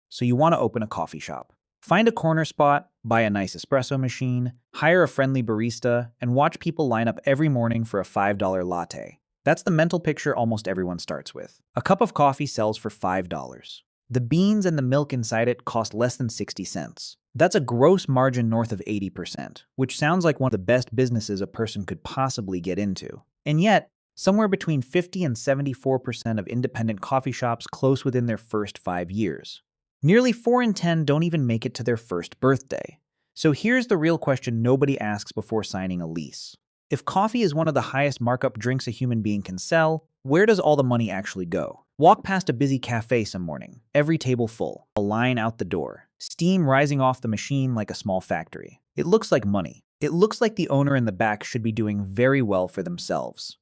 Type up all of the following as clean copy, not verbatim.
so you want to open a coffee shop. Find a corner spot, buy a nice espresso machine, hire a friendly barista, and watch people line up every morning for a $5 latte. That's the mental picture almost everyone starts with. A cup of coffee sells for $5. The beans and the milk inside it cost less than 60 cents. That's a gross margin north of 80%, which sounds like one of the best businesses a person could possibly get into. And yet, somewhere between 50 and 74% of independent coffee shops close within their first 5 years. Nearly 4 in 10 don't even make it to their first birthday. So here's the real question nobody asks before signing a lease. If coffee is one of the highest markup drinks a human being can sell, where does all the money actually go? Walk past a busy cafe some morning, every table full, a line out the door, steam rising off the machine like a small factory. It looks like money. It looks like the owner in the back should be doing very well for themselves.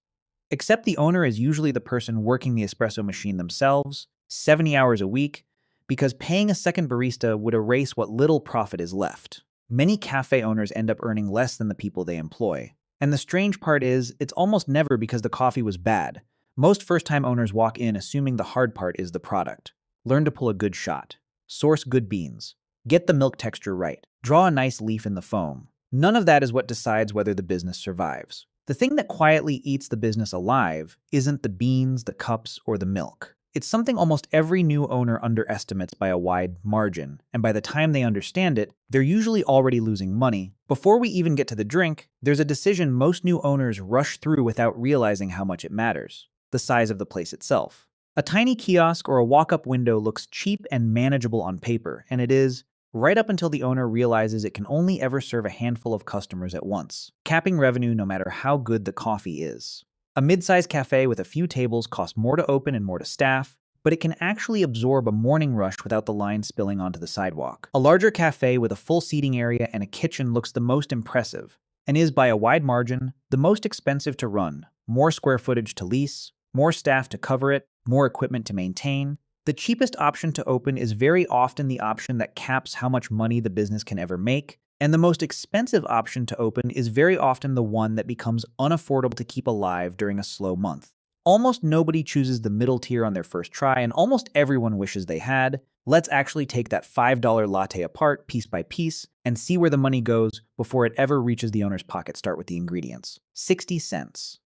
Except the owner is usually the person working the espresso machine themselves, 70 hours a week, because paying a second barista would erase what little profit is left. Many cafe owners end up earning less than the people they employ. And the strange part is, it's almost never because the coffee was bad. Most first-time owners walk in assuming the hard part is the product. Learn to pull a good shot. Source good beans. Get the milk texture right. Draw a nice leaf in the foam. None of that is what decides whether the business survives. The thing that quietly eats the business alive isn't the beans, the cups, or the milk. It's something almost every new owner underestimates by a wide margin, and by the time they understand it, they're usually already losing money. Before we even get to the drink, there's a decision most new owners rush through without realizing how much it matters: the size of the place itself. A tiny kiosk or a walk-up window looks cheap and manageable on paper, and it is, right up until the owner realizes it can only ever serve a handful of customers at once, capping revenue no matter how good the coffee is. A mid-sized cafe with a few tables costs more to open and more to staff, but it can actually absorb a morning rush without the line spilling onto the sidewalk. A larger cafe with a full seating area and a kitchen looks the most impressive, and is by a wide margin the most expensive to run. More square footage to lease, more staff to cover it, more equipment to maintain. The cheapest option to open is very often the option that caps how much money the business can ever make, and the most expensive option to open is very often the one that becomes unaffordable to keep alive during a slow month. Almost nobody chooses the middle tier on their first try, and almost everyone wishes they had. Let's actually take that $5 latte apart piece by piece and see where the money goes before it ever reaches the owner's pocket. Start with the ingredients. 60 cents.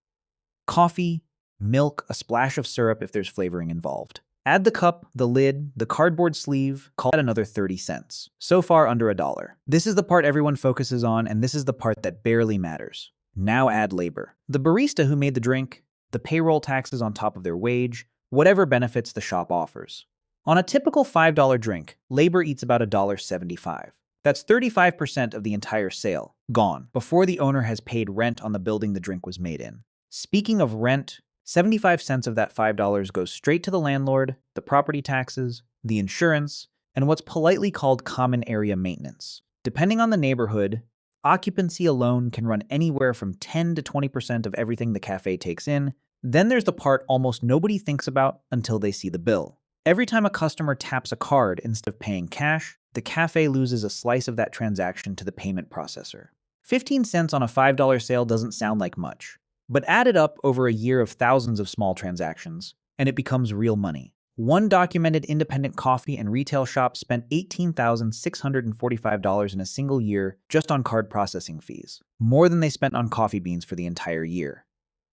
Coffee, milk, a splash of syrup if there's flavoring involved. Add the cup, the lid, the cardboard sleeve, call it another 30 cents. So far under $1. This is the part everyone focuses on, and this is the part that barely matters. Now add labor. The barista who made the drink, the payroll taxes on top of their wage, whatever benefits the shop offers. On a typical $5 drink, labor eats about $1.75. That's 35% of the entire sale, gone, before the owner has paid rent on the building the drink was made in. Speaking of rent, 75 cents of that $5 goes straight to the landlord, the property taxes, the insurance, and what's politely called common area maintenance. Depending on the neighborhood, occupancy alone can run anywhere from 10 to 20% of everything the cafe takes in. Then there's the part almost nobody thinks about until they see the bill. Every time a customer taps a card instead of paying cash, the cafe loses a slice of that transaction to the payment processor. 15 cents on a $5 sale doesn't sound like much, but add it up over a year of thousands of small transactions, and it becomes real money. One documented independent coffee and retail shop spent $18,645 in a single year just on card processing fees, more than they spent on coffee beans for the entire year.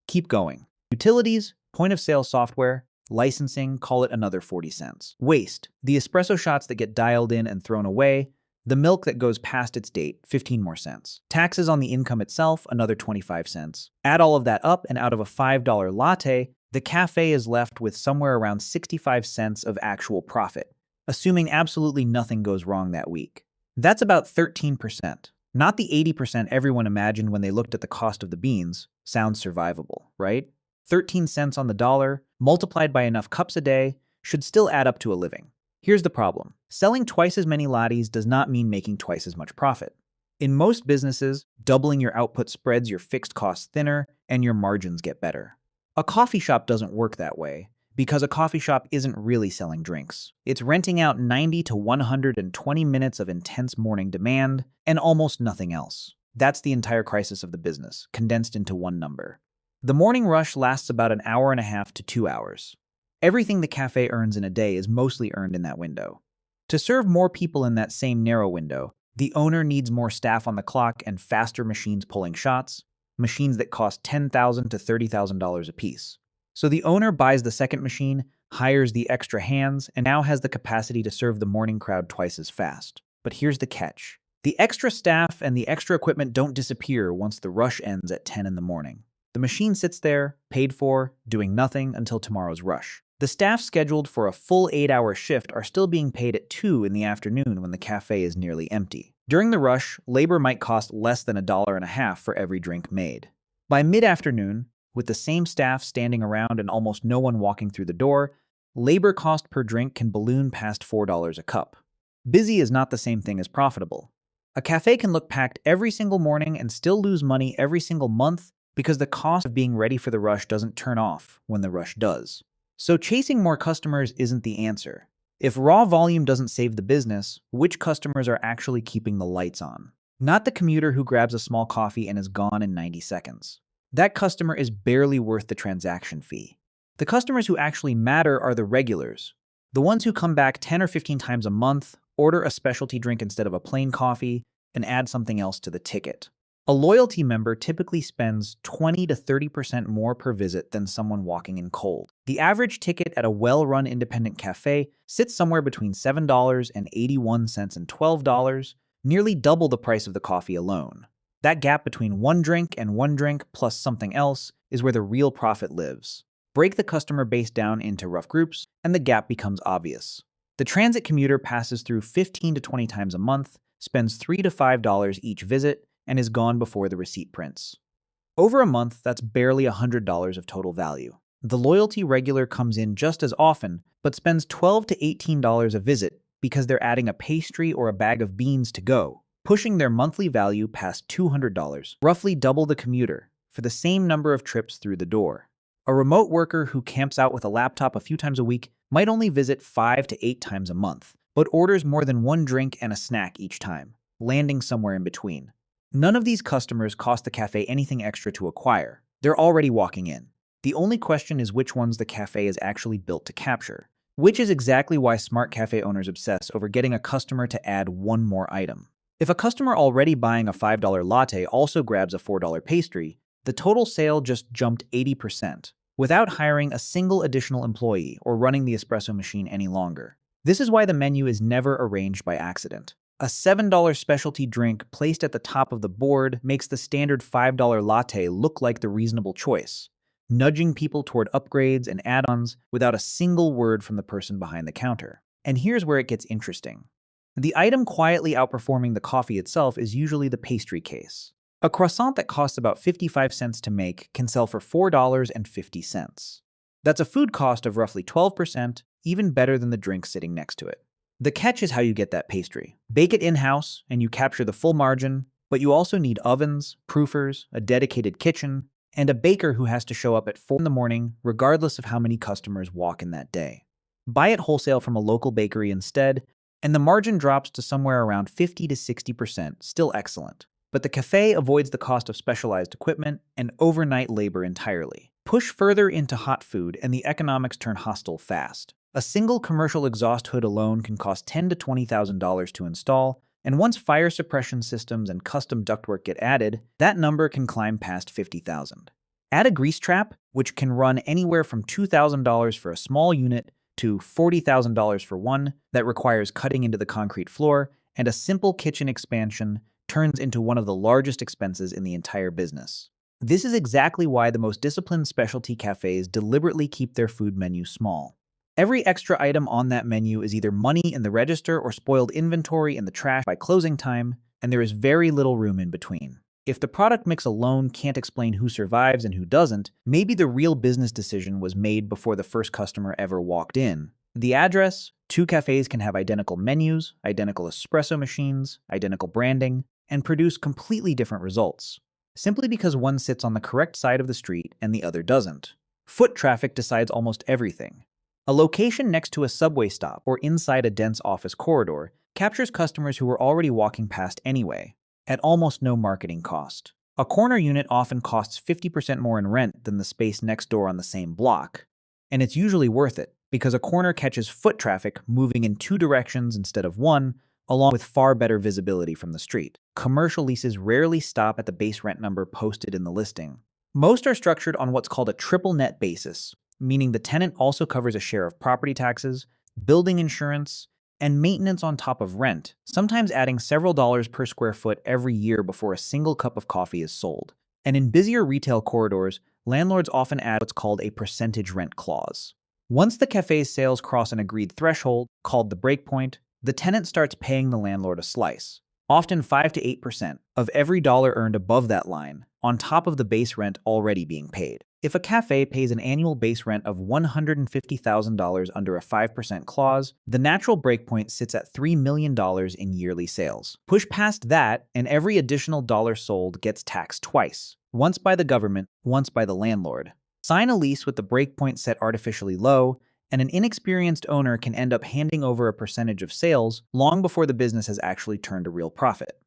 Keep going. Utilities, point-of-sale software, licensing, call it another 40 cents. Waste, the espresso shots that get dialed in and thrown away, the milk that goes past its date, 15 more cents. Taxes on the income itself, another 25 cents. Add all of that up, and out of a $5 latte, the cafe is left with somewhere around 65 cents of actual profit, assuming absolutely nothing goes wrong that week. That's about 13%. Not the 80% everyone imagined when they looked at the cost of the beans. Sounds survivable, right? 13 cents on the dollar, multiplied by enough cups a day, should still add up to a living. Here's the problem. Selling twice as many lattes does not mean making twice as much profit. In most businesses, doubling your output spreads your fixed costs thinner and your margins get better. A coffee shop doesn't work that way, because a coffee shop isn't really selling drinks. It's renting out 90 to 120 minutes of intense morning demand and almost nothing else. That's the entire crisis of the business, condensed into one number. The morning rush lasts about an hour and a half to 2 hours. Everything the cafe earns in a day is mostly earned in that window. To serve more people in that same narrow window, the owner needs more staff on the clock and faster machines pulling shots, machines that cost $10,000 to $30,000 apiece. So the owner buys the second machine, hires the extra hands, and now has the capacity to serve the morning crowd twice as fast. But here's the catch. The extra staff and the extra equipment don't disappear once the rush ends at 10 in the morning. The machine sits there, paid for, doing nothing until tomorrow's rush. The staff scheduled for a full 8-hour shift are still being paid at 2 in the afternoon when the cafe is nearly empty. During the rush, labor might cost less than $1.50 for every drink made. By mid-afternoon, with the same staff standing around and almost no one walking through the door, labor cost per drink can balloon past $4 a cup. Busy is not the same thing as profitable. A cafe can look packed every single morning and still lose money every single month because the cost of being ready for the rush doesn't turn off when the rush does. So chasing more customers isn't the answer. If raw volume doesn't save the business, which customers are actually keeping the lights on? Not the commuter who grabs a small coffee and is gone in 90 seconds. That customer is barely worth the transaction fee. The customers who actually matter are the regulars, the ones who come back 10 or 15 times a month, order a specialty drink instead of a plain coffee, and add something else to the ticket. A loyalty member typically spends 20 to 30% more per visit than someone walking in cold. The average ticket at a well-run independent cafe sits somewhere between $7.81 and $12, nearly double the price of the coffee alone. That gap between one drink and one drink plus something else is where the real profit lives. Break the customer base down into rough groups, and the gap becomes obvious. The transit commuter passes through 15 to 20 times a month, spends $3 to $5 each visit, and is gone before the receipt prints. Over a month, that's barely $100 of total value. The loyalty regular comes in just as often, but spends $12 to $18 a visit because they're adding a pastry or a bag of beans to go, pushing their monthly value past $200, roughly double the commuter, for the same number of trips through the door. A remote worker who camps out with a laptop a few times a week might only visit 5 to 8 times a month, but orders more than one drink and a snack each time, landing somewhere in between. None of these customers cost the cafe anything extra to acquire. They're already walking in. The only question is which ones the cafe is actually built to capture, which is exactly why smart cafe owners obsess over getting a customer to add one more item. If a customer already buying a $5 latte also grabs a $4 pastry, the total sale just jumped 80%, without hiring a single additional employee or running the espresso machine any longer. This is why the menu is never arranged by accident. A $7 specialty drink placed at the top of the board makes the standard $5 latte look like the reasonable choice, nudging people toward upgrades and add-ons without a single word from the person behind the counter. And here's where it gets interesting. The item quietly outperforming the coffee itself is usually the pastry case. A croissant that costs about 55 cents to make can sell for $4.50. That's a food cost of roughly 12%, even better than the drink sitting next to it. The catch is how you get that pastry. Bake it in-house, and you capture the full margin, but you also need ovens, proofers, a dedicated kitchen, and a baker who has to show up at 4 in the morning, regardless of how many customers walk in that day. Buy it wholesale from a local bakery instead, and the margin drops to somewhere around 50 to 60%, still excellent. But the cafe avoids the cost of specialized equipment and overnight labor entirely. Push further into hot food, and the economics turn hostile fast. A single commercial exhaust hood alone can cost $10,000 to $20,000 to install, and once fire suppression systems and custom ductwork get added, that number can climb past $50,000. Add a grease trap, which can run anywhere from $2,000 for a small unit to $40,000 for one that requires cutting into the concrete floor, and a simple kitchen expansion turns into one of the largest expenses in the entire business. This is exactly why the most disciplined specialty cafes deliberately keep their food menu small. Every extra item on that menu is either money in the register or spoiled inventory in the trash by closing time, and there is very little room in between. If the product mix alone can't explain who survives and who doesn't, maybe the real business decision was made before the first customer ever walked in. The address: 2 cafes can have identical menus, identical espresso machines, identical branding, and produce completely different results, simply because one sits on the correct side of the street and the other doesn't. Foot traffic decides almost everything. A location next to a subway stop or inside a dense office corridor captures customers who were already walking past anyway, at almost no marketing cost. A corner unit often costs 50% more in rent than the space next door on the same block, and it's usually worth it because a corner catches foot traffic moving in two directions instead of one, along with far better visibility from the street. Commercial leases rarely stop at the base rent number posted in the listing. Most are structured on what's called a triple net basis, meaning the tenant also covers a share of property taxes, building insurance, and maintenance on top of rent, sometimes adding several dollars per square foot every year before a single cup of coffee is sold. And in busier retail corridors, landlords often add what's called a percentage rent clause. Once the cafe's sales cross an agreed threshold, called the breakpoint, the tenant starts paying the landlord a slice, often 5 to 8% of every dollar earned above that line, on top of the base rent already being paid. If a cafe pays an annual base rent of $150,000 under a 5% clause, the natural breakpoint sits at $3 million in yearly sales. Push past that, and every additional dollar sold gets taxed twice, once by the government, once by the landlord. Sign a lease with the breakpoint set artificially low, and an inexperienced owner can end up handing over a percentage of sales long before the business has actually turned a real profit.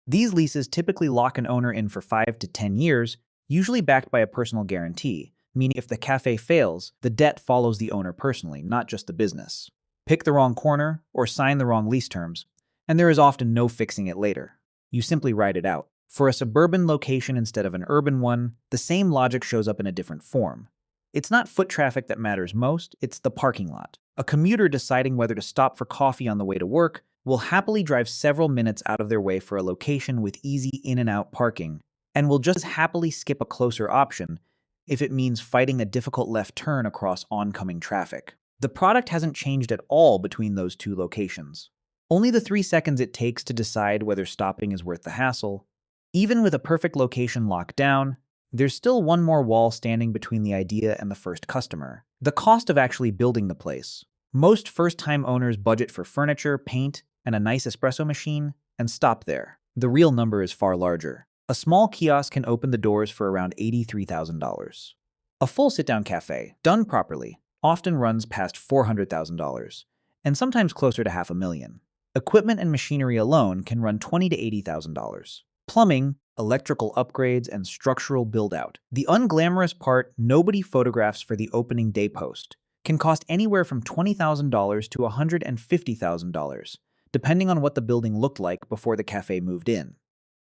These leases typically lock an owner in for 5 to 10 years, usually backed by a personal guarantee, meaning if the cafe fails, the debt follows the owner personally, not just the business. Pick the wrong corner or sign the wrong lease terms, and there is often no fixing it later. You simply ride it out. For a suburban location instead of an urban one, the same logic shows up in a different form. It's not foot traffic that matters most, it's the parking lot. A commuter deciding whether to stop for coffee on the way to work will happily drive several minutes out of their way for a location with easy in and out parking, and will just happily skip a closer option if it means fighting a difficult left turn across oncoming traffic. The product hasn't changed at all between those two locations. Only the 3 seconds it takes to decide whether stopping is worth the hassle. Even with a perfect location locked down, there's still one more wall standing between the idea and the first customer: the cost of actually building the place. Most first-time owners budget for furniture, paint, and a nice espresso machine, and stop there. The real number is far larger. A small kiosk can open the doors for around $83,000. A full sit-down cafe, done properly, often runs past $400,000, and sometimes closer to $500,000. Equipment and machinery alone can run $20,000 to $80,000. Plumbing, electrical upgrades, and structural build-out, the unglamorous part nobody photographs for the opening day post, can cost anywhere from $20,000 to $150,000, depending on what the building looked like before the cafe moved in.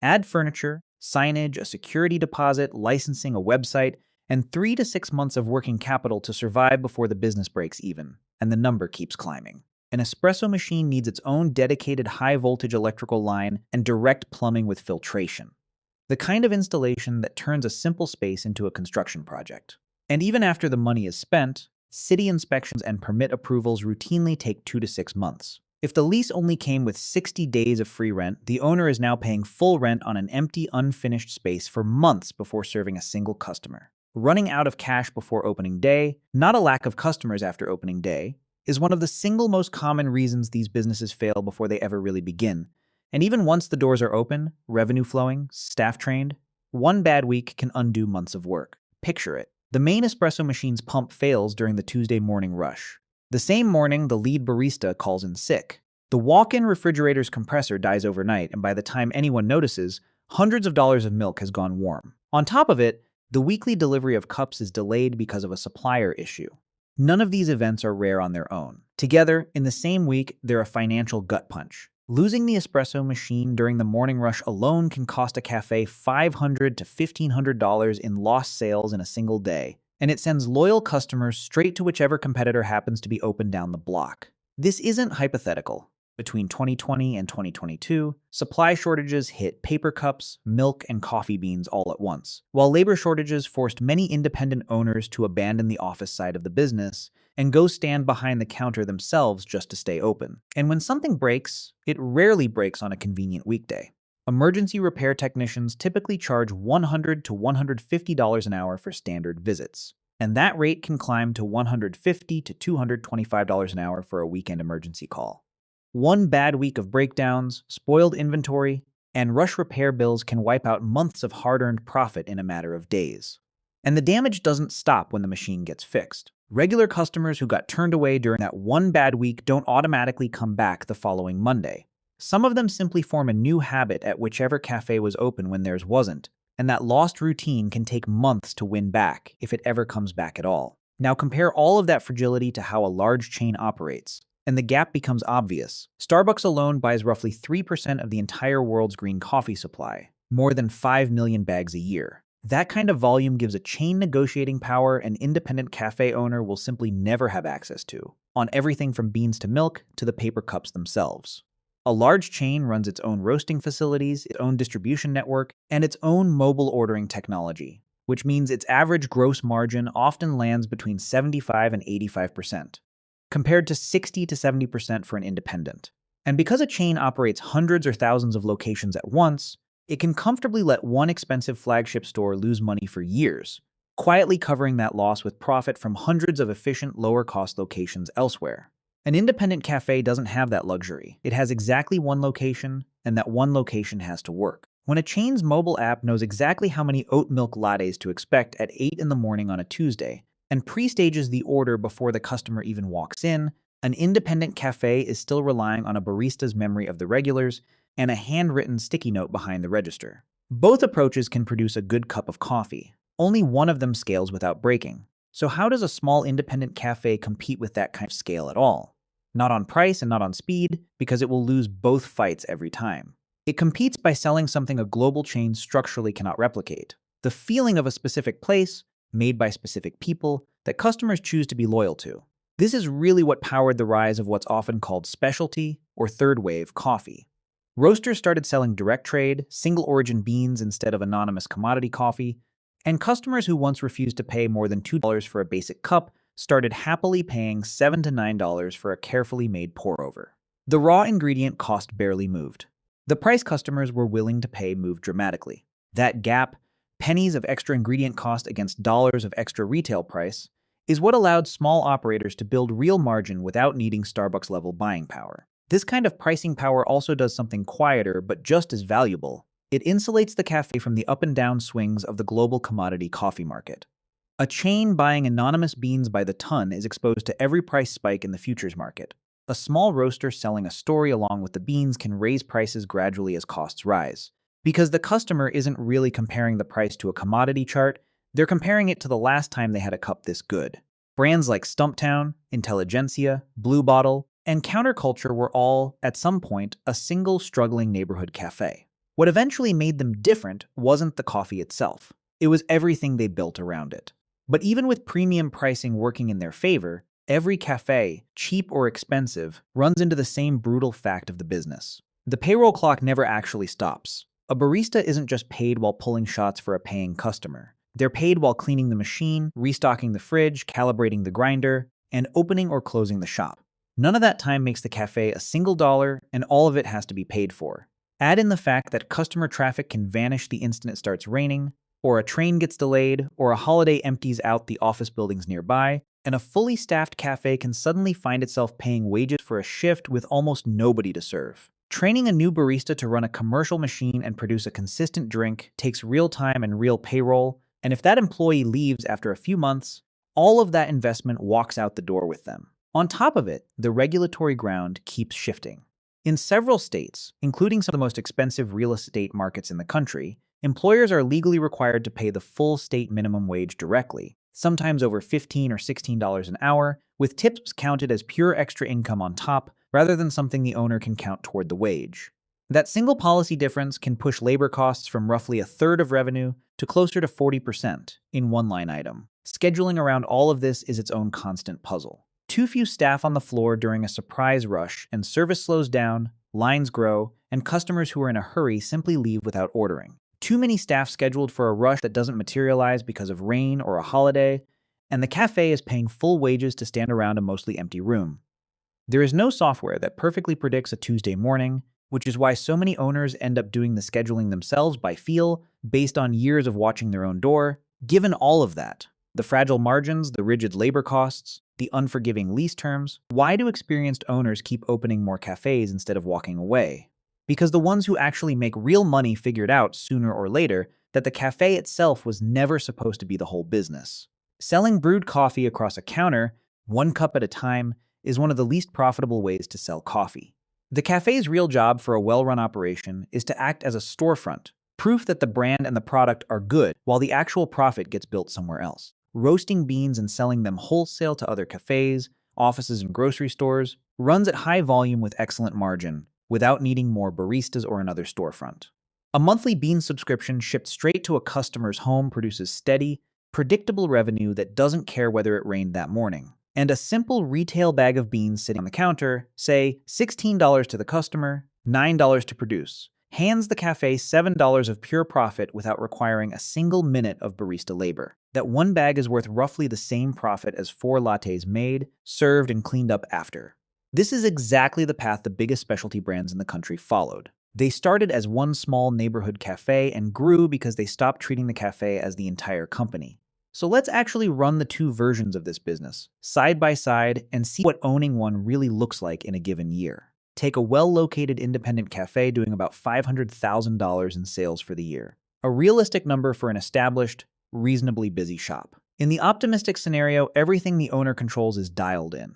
Add furniture, signage, a security deposit, licensing, a website, and 3 to 6 months of working capital to survive before the business breaks even, and the number keeps climbing. An espresso machine needs its own dedicated high-voltage electrical line and direct plumbing with filtration. The kind of installation that turns a simple space into a construction project. And even after the money is spent, city inspections and permit approvals routinely take 2 to 6 months. If the lease only came with 60 days of free rent, the owner is now paying full rent on an empty, unfinished space for months before serving a single customer. Running out of cash before opening day, not a lack of customers after opening day, is one of the single most common reasons these businesses fail before they ever really begin. And even once the doors are open, revenue flowing, staff trained, one bad week can undo months of work. Picture it. The main espresso machine's pump fails during the Tuesday morning rush. The same morning, the lead barista calls in sick. The walk-in refrigerator's compressor dies overnight, and by the time anyone notices, hundreds of dollars of milk has gone warm. On top of it, the weekly delivery of cups is delayed because of a supplier issue. None of these events are rare on their own. Together, in the same week, they're a financial gut punch. Losing the espresso machine during the morning rush alone can cost a cafe $500 to $1,500 in lost sales in a single day, and it sends loyal customers straight to whichever competitor happens to be open down the block. This isn't hypothetical. Between 2020 and 2022, supply shortages hit paper cups, milk, and coffee beans all at once, while labor shortages forced many independent owners to abandon the office side of the business and go stand behind the counter themselves just to stay open. And when something breaks, it rarely breaks on a convenient weekday. Emergency repair technicians typically charge $100 to $150 an hour for standard visits, and that rate can climb to $150 to $225 an hour for a weekend emergency call. One bad week of breakdowns, spoiled inventory, and rush repair bills can wipe out months of hard-earned profit in a matter of days. And the damage doesn't stop when the machine gets fixed. Regular customers who got turned away during that one bad week don't automatically come back the following Monday. Some of them simply form a new habit at whichever cafe was open when theirs wasn't, and that lost routine can take months to win back if it ever comes back at all. Now compare all of that fragility to how a large chain operates, and the gap becomes obvious. Starbucks alone buys roughly 3% of the entire world's green coffee supply, more than 5 million bags a year. That kind of volume gives a chain negotiating power an independent cafe owner will simply never have access to, on everything from beans to milk to the paper cups themselves. A large chain runs its own roasting facilities, its own distribution network, and its own mobile ordering technology, which means its average gross margin often lands between 75 and 85%, compared to 60 to 70% for an independent. And because a chain operates hundreds or thousands of locations at once, it can comfortably let one expensive flagship store lose money for years, quietly covering that loss with profit from hundreds of efficient, lower-cost locations elsewhere. An independent cafe doesn't have that luxury. It has exactly one location, and that one location has to work. When a chain's mobile app knows exactly how many oat milk lattes to expect at 8 in the morning on a Tuesday, and pre-stages the order before the customer even walks in, an independent cafe is still relying on a barista's memory of the regulars and a handwritten sticky note behind the register. Both approaches can produce a good cup of coffee. Only one of them scales without breaking. So how does a small independent cafe compete with that kind of scale at all? Not on price and not on speed, because it will lose both fights every time. It competes by selling something a global chain structurally cannot replicate: the feeling of a specific place, made by specific people, that customers choose to be loyal to. This is really what powered the rise of what's often called specialty or third-wave coffee. Roasters started selling direct trade, single-origin beans instead of anonymous commodity coffee, and customers who once refused to pay more than $2 for a basic cup started happily paying $7 to $9 for a carefully made pour-over. The raw ingredient cost barely moved. The price customers were willing to pay moved dramatically. That gap, pennies of extra ingredient cost against dollars of extra retail price, is what allowed small operators to build real margin without needing Starbucks-level buying power. This kind of pricing power also does something quieter but just as valuable. It insulates the cafe from the up and down swings of the global commodity coffee market. A chain buying anonymous beans by the ton is exposed to every price spike in the futures market. A small roaster selling a story along with the beans can raise prices gradually as costs rise. Because the customer isn't really comparing the price to a commodity chart, they're comparing it to the last time they had a cup this good. Brands like Stumptown, Intelligentsia, Blue Bottle, and Counterculture were all, at some point, a single struggling neighborhood cafe. What eventually made them different wasn't the coffee itself. It was everything they built around it. But even with premium pricing working in their favor, every cafe, cheap or expensive, runs into the same brutal fact of the business. The payroll clock never actually stops. A barista isn't just paid while pulling shots for a paying customer. They're paid while cleaning the machine, restocking the fridge, calibrating the grinder, and opening or closing the shop. None of that time makes the cafe a single dollar, and all of it has to be paid for. Add in the fact that customer traffic can vanish the instant it starts raining, or a train gets delayed, or a holiday empties out the office buildings nearby, and a fully staffed cafe can suddenly find itself paying wages for a shift with almost nobody to serve. Training a new barista to run a commercial machine and produce a consistent drink takes real time and real payroll, and if that employee leaves after a few months, all of that investment walks out the door with them. On top of it, the regulatory ground keeps shifting. In several states, including some of the most expensive real estate markets in the country, employers are legally required to pay the full state minimum wage directly, sometimes over $15 or $16 an hour, with tips counted as pure extra income on top, rather than something the owner can count toward the wage. That single policy difference can push labor costs from roughly a third of revenue to closer to 40% in one line item. Scheduling around all of this is its own constant puzzle. Too few staff on the floor during a surprise rush, and service slows down, lines grow, and customers who are in a hurry simply leave without ordering. Too many staff scheduled for a rush that doesn't materialize because of rain or a holiday, and the cafe is paying full wages to stand around a mostly empty room. There is no software that perfectly predicts a Tuesday morning, which is why so many owners end up doing the scheduling themselves by feel, based on years of watching their own door. Given all of that, the fragile margins, the rigid labor costs, the unforgiving lease terms, why do experienced owners keep opening more cafes instead of walking away? Because the ones who actually make real money figured out sooner or later that the cafe itself was never supposed to be the whole business. Selling brewed coffee across a counter, one cup at a time, is one of the least profitable ways to sell coffee. The cafe's real job for a well-run operation is to act as a storefront, proof that the brand and the product are good while the actual profit gets built somewhere else. roasting beans and selling them wholesale to other cafes, offices, and grocery stores, runs at high volume with excellent margin, without needing more baristas or another storefront. A monthly bean subscription shipped straight to a customer's home produces steady, predictable revenue that doesn't care whether it rained that morning. And a simple retail bag of beans sitting on the counter, say $16 to the customer, $9 to produce, hands the cafe $7 of pure profit without requiring a single minute of barista labor. That one bag is worth roughly the same profit as 4 lattes made, served, and cleaned up after. This is exactly the path the biggest specialty brands in the country followed. They started as one small neighborhood cafe and grew because they stopped treating the cafe as the entire company. So let's actually run the two versions of this business, side by side, and see what owning one really looks like in a given year. Take a well-located independent cafe doing about $500,000 in sales for the year. A realistic number for an established, reasonably busy shop. In the optimistic scenario, everything the owner controls is dialed in.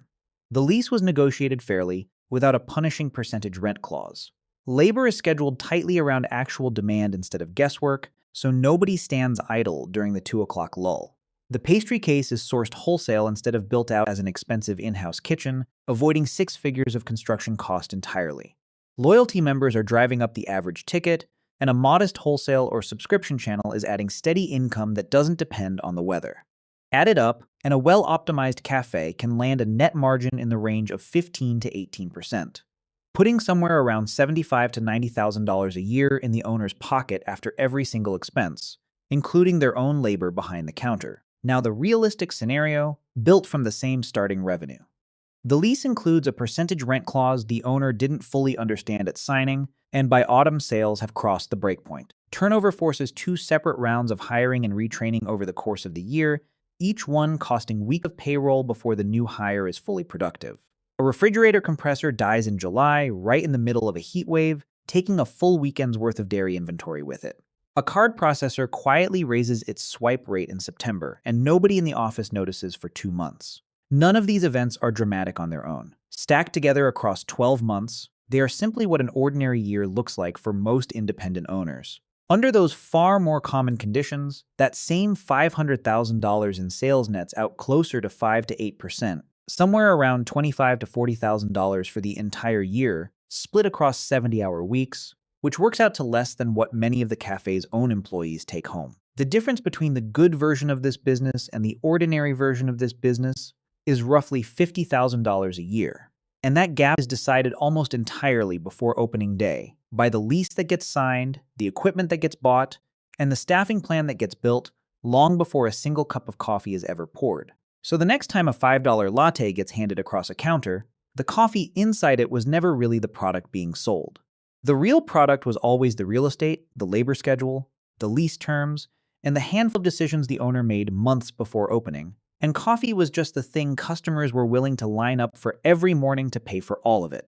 The lease was negotiated fairly, without a punishing percentage rent clause. Labor is scheduled tightly around actual demand instead of guesswork, so nobody stands idle during the 2 o'clock lull. The pastry case is sourced wholesale instead of built out as an expensive in-house kitchen, avoiding 6 figures of construction cost entirely. Loyalty members are driving up the average ticket, and a modest wholesale or subscription channel is adding steady income that doesn't depend on the weather. Added up, and a well-optimized cafe can land a net margin in the range of 15 to 18%. Putting somewhere around $75,000 to $90,000 a year in the owner's pocket after every single expense, including their own labor behind the counter. Now the realistic scenario, built from the same starting revenue. The lease includes a percentage rent clause the owner didn't fully understand at signing, and by autumn sales have crossed the breakpoint. Turnover forces 2 separate rounds of hiring and retraining over the course of the year, each one costing weeks of payroll before the new hire is fully productive. A refrigerator compressor dies in July, right in the middle of a heat wave, taking a full weekend's worth of dairy inventory with it. A card processor quietly raises its swipe rate in September, and nobody in the office notices for 2 months. None of these events are dramatic on their own. Stacked together across 12 months, they are simply what an ordinary year looks like for most independent owners. Under those far more common conditions, that same $500,000 in sales nets out closer to 5 to 8%. Somewhere around $25,000 to $40,000 for the entire year, split across 70-hour weeks, which works out to less than what many of the cafe's own employees take home. The difference between the good version of this business and the ordinary version of this business is roughly $50,000 a year. And that gap is decided almost entirely before opening day by the lease that gets signed, the equipment that gets bought, and the staffing plan that gets built long before a single cup of coffee is ever poured. So the next time a $5 latte gets handed across a counter, the coffee inside it was never really the product being sold. The real product was always the real estate, the labor schedule, the lease terms, and the handful of decisions the owner made months before opening. And coffee was just the thing customers were willing to line up for every morning to pay for all of it.